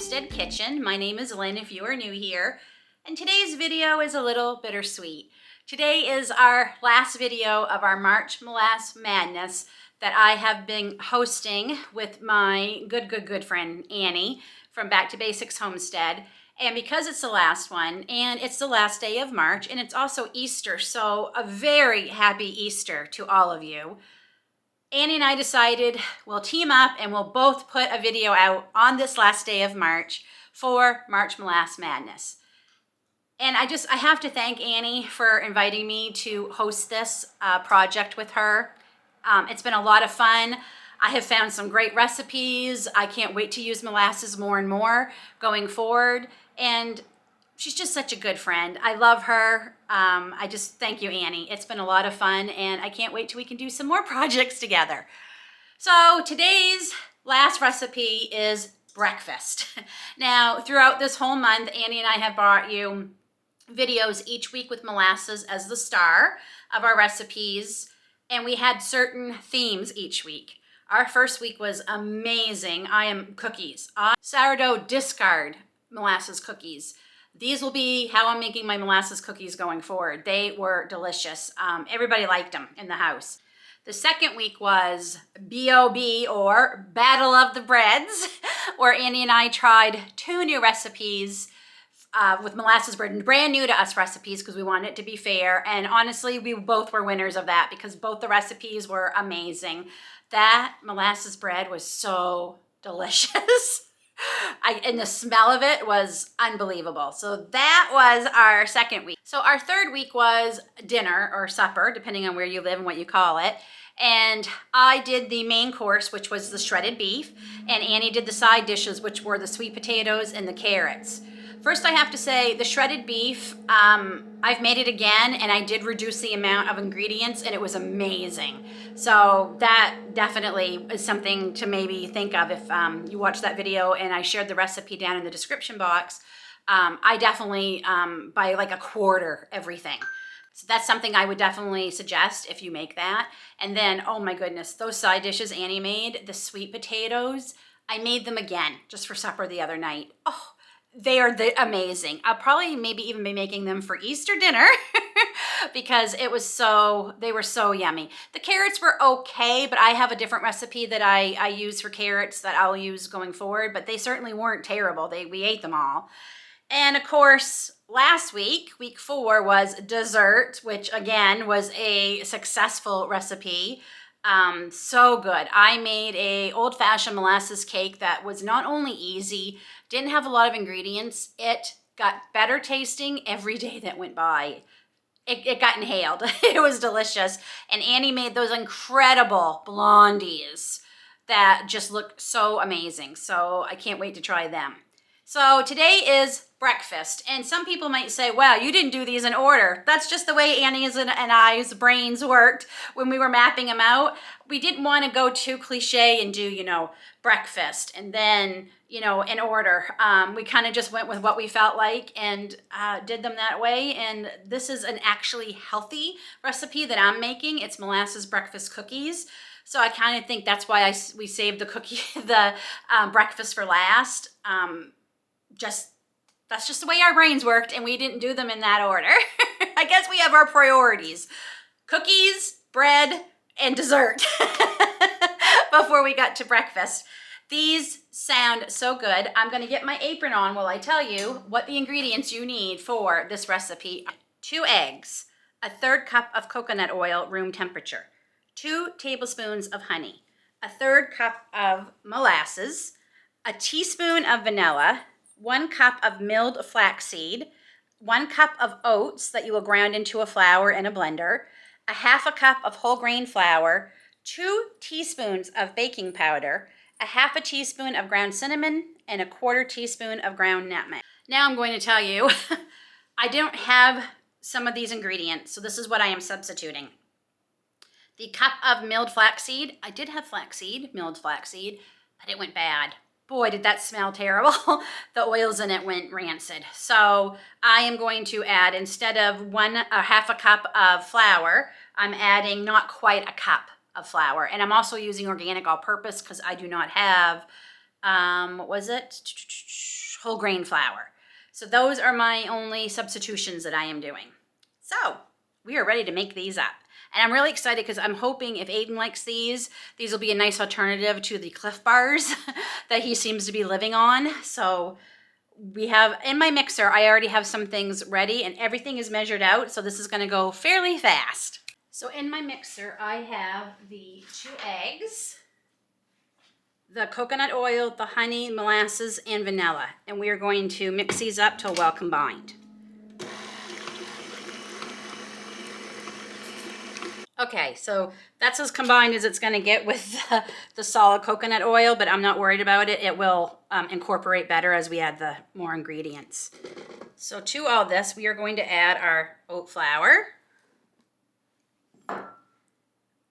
Homestead Kitchen. My name is Lynn if you are new here, and today's video is a little bittersweet. Today is our last video of our March Molasses Madness that I have been hosting with my good friend Annie from Back to Basics Homestead. And because it's the last one, and it's the last day of March, and it's also Easter, so a very happy Easter to all of you. Annie and I decided we'll team up and we'll both put a video out on this last day of March for March Molasses Madness. And I have to thank Annie for inviting me to host this project with her. It's been a lot of fun. I have found some great recipes. I can't wait to use molasses more and more going forward. And she's just such a good friend. I love her. I just thank you, Annie. It's been a lot of fun, and I can't wait till we can do some more projects together. So today's last recipe is breakfast. Now, throughout this whole month, Annie and I have brought you videos each week with molasses as the star of our recipes, and we had certain themes each week. Our first week was amazing. Cookies. Sourdough discard molasses cookies. These will be how I'm making my molasses cookies going forward. They were delicious. Everybody liked them in the house. The second week was B.O.B. or Battle of the Breads, where Annie and I tried 2 new recipes with molasses bread, brand new to us recipes because we wanted it to be fair. And honestly, we both were winners of that because both the recipes were amazing. That molasses bread was so delicious. And the smell of it was unbelievable. So that was our second week. So our third week was dinner or supper, depending on where you live and what you call it. And I did the main course, which was the shredded beef, and Annie did the side dishes, which were the sweet potatoes and the carrots. First, I have to say the shredded beef, I've made it again, and I did reduce the amount of ingredients, and it was amazing. So that definitely is something to maybe think of if you watch that video, and I shared the recipe down in the description box. I definitely buy like a quarter everything. So that's something I would definitely suggest if you make that. And then, oh my goodness, those side dishes Annie made, the sweet potatoes, I made them again just for supper the other night. Oh, they are amazing. I'll probably maybe even be making them for Easter dinner because they were so yummy. The carrots were okay, but I have a different recipe that I use for carrots that I'll use going forward, but they certainly weren't terrible. We ate them all. And of course, last week, week 4, was dessert, which again was a successful recipe. So good. I made a old-fashioned molasses cake that was not only easy, didn't have a lot of ingredients, it got better tasting every day that went by. It got inhaled. It was delicious. And Annie made those incredible blondies that just look so amazing. So I can't wait to try them. So today is breakfast, and some people might say, wow, you didn't do these in order. That's just the way Annie's and I's brains worked when we were mapping them out. We didn't want to go too cliche and do, breakfast and then, in order. We kind of just went with what we felt like and did them that way. And this is an actually healthy recipe that I'm making. It's molasses breakfast cookies. So I kind of think that's why we saved the breakfast for last. That's just the way our brains worked, and we didn't do them in that order. I guess we have our priorities. Cookies, bread, and dessert before we got to breakfast. These sound so good. I'm going to get my apron on while I tell you what the ingredients you need for this recipe. 2 eggs, a 1/3 cup of coconut oil, room temperature, 2 tablespoons of honey, a 1/3 cup of molasses, a teaspoon of vanilla, 1 cup of milled flaxseed, 1 cup of oats that you will ground into a flour in a blender, a 1/2 cup of whole grain flour, 2 teaspoons of baking powder, a 1/2 teaspoon of ground cinnamon, and a 1/4 teaspoon of ground nutmeg. Now I'm going to tell you, I don't have some of these ingredients, so this is what I am substituting. The cup of milled flaxseed, I did have milled flaxseed, but it went bad. Boy, did that smell terrible. The oils in it went rancid. So I am going to add, instead of 1/2 cup of flour, I'm adding not quite a cup of flour. And I'm also using organic all-purpose because I do not have what was it? Whole grain flour. So those are my only substitutions that I am doing. So we are ready to make these up. And I'm really excited because I'm hoping if Aiden likes these will be a nice alternative to the Cliff Bars that he seems to be living on. So we have, in my mixer, I already have some things ready and everything is measured out. So this is gonna go fairly fast. So in my mixer, I have the 2 eggs, the coconut oil, the honey, molasses, and vanilla. And we are going to mix these up till well combined. Okay, so that's as combined as it's going to get with the solid coconut oil, but I'm not worried about it. It will incorporate better as we add the more ingredients. So to all this, we are going to add our oat flour,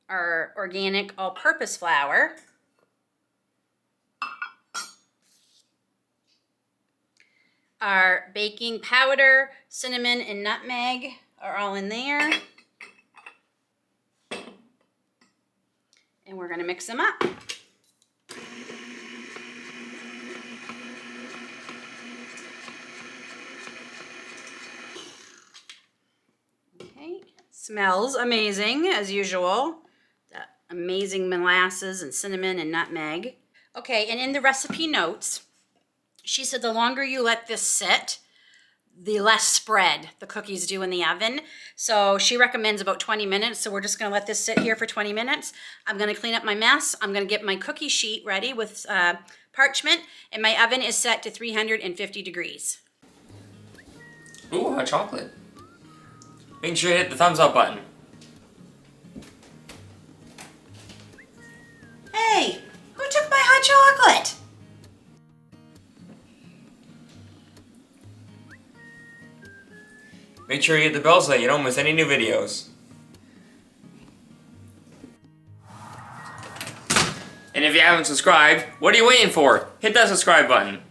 our organic all-purpose flour, our baking powder, cinnamon, and nutmeg are all in there. And we're going to mix them up. Okay, smells amazing as usual. The amazing molasses and cinnamon and nutmeg. Okay, and in the recipe notes, she said the longer you let this sit, the less spread the cookies do in the oven. So she recommends about 20 minutes. So we're just gonna let this sit here for 20 minutes. I'm gonna clean up my mess. I'm gonna get my cookie sheet ready with parchment, and my oven is set to 350 degrees. Ooh, hot chocolate. Make sure you hit the thumbs up button. Hey, who took my hot chocolate? Make sure you hit the bell so that you don't miss any new videos. And if you haven't subscribed, what are you waiting for? Hit that subscribe button.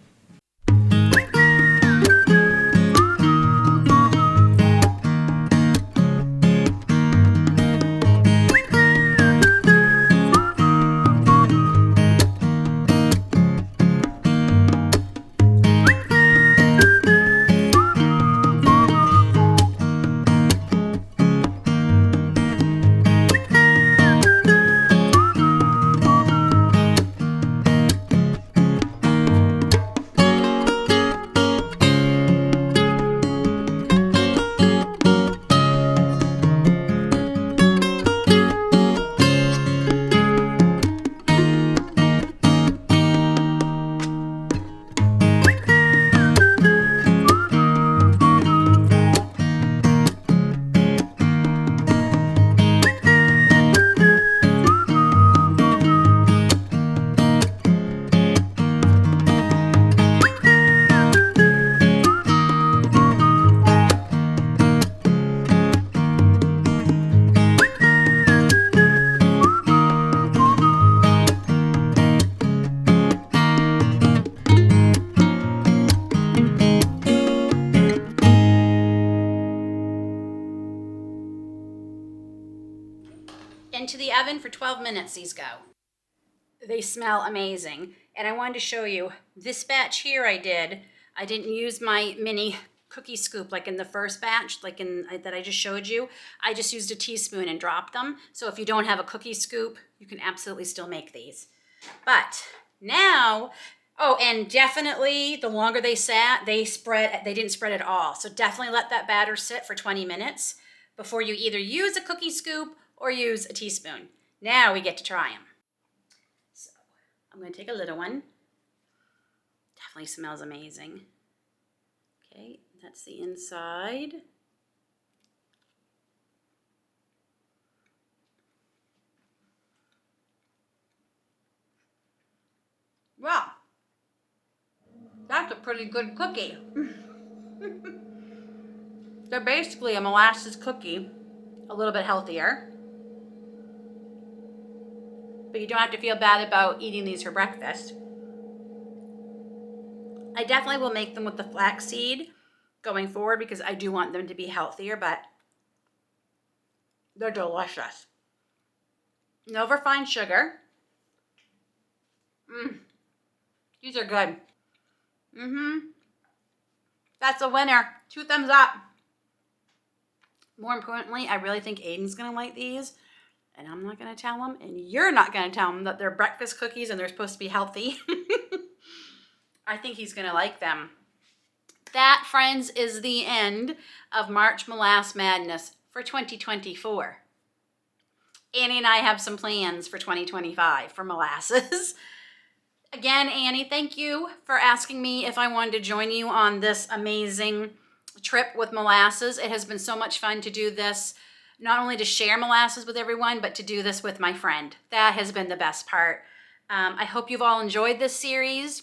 Into the oven for 12 minutes these go. They smell amazing. And I wanted to show you this batch here I didn't use my mini cookie scoop like in the first batch, like in that I just showed you. I just used a teaspoon and dropped them. So if you don't have a cookie scoop, you can absolutely still make these. But now, oh, and definitely the longer they sat, they didn't spread at all. So definitely let that batter sit for 20 minutes before you either use a cookie scoop or use a teaspoon. Now we get to try them. So I'm going to take a little one. Definitely smells amazing. Okay, that's the inside. Wow, that's a pretty good cookie. They're basically a molasses cookie, a little bit healthier. But you don't have to feel bad about eating these for breakfast. I definitely will make them with the flaxseed going forward because I do want them to be healthier, but they're delicious. No refined sugar. These are good. That's a winner. 2 thumbs up. More importantly, I really think Aiden's gonna like these, and I'm not gonna tell him, and you're not gonna tell him that they're breakfast cookies and they're supposed to be healthy. I think he's gonna like them. That, friends, is the end of March Molasse Madness for 2024. Annie and I have some plans for 2025 for molasses. Again, Annie, thank you for asking me if I wanted to join you on this amazing trip with molasses. It has been so much fun to do this, not only to share molasses with everyone, but to do this with my friend. That has been the best part. I hope you've all enjoyed this series.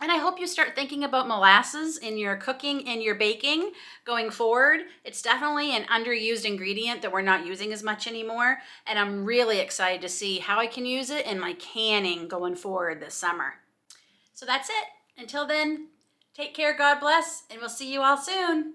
And I hope you start thinking about molasses in your cooking and your baking going forward. It's definitely an underused ingredient that we're not using as much anymore. And I'm really excited to see how I can use it in my canning going forward this summer. So that's it. Until then, take care, God bless, and we'll see you all soon.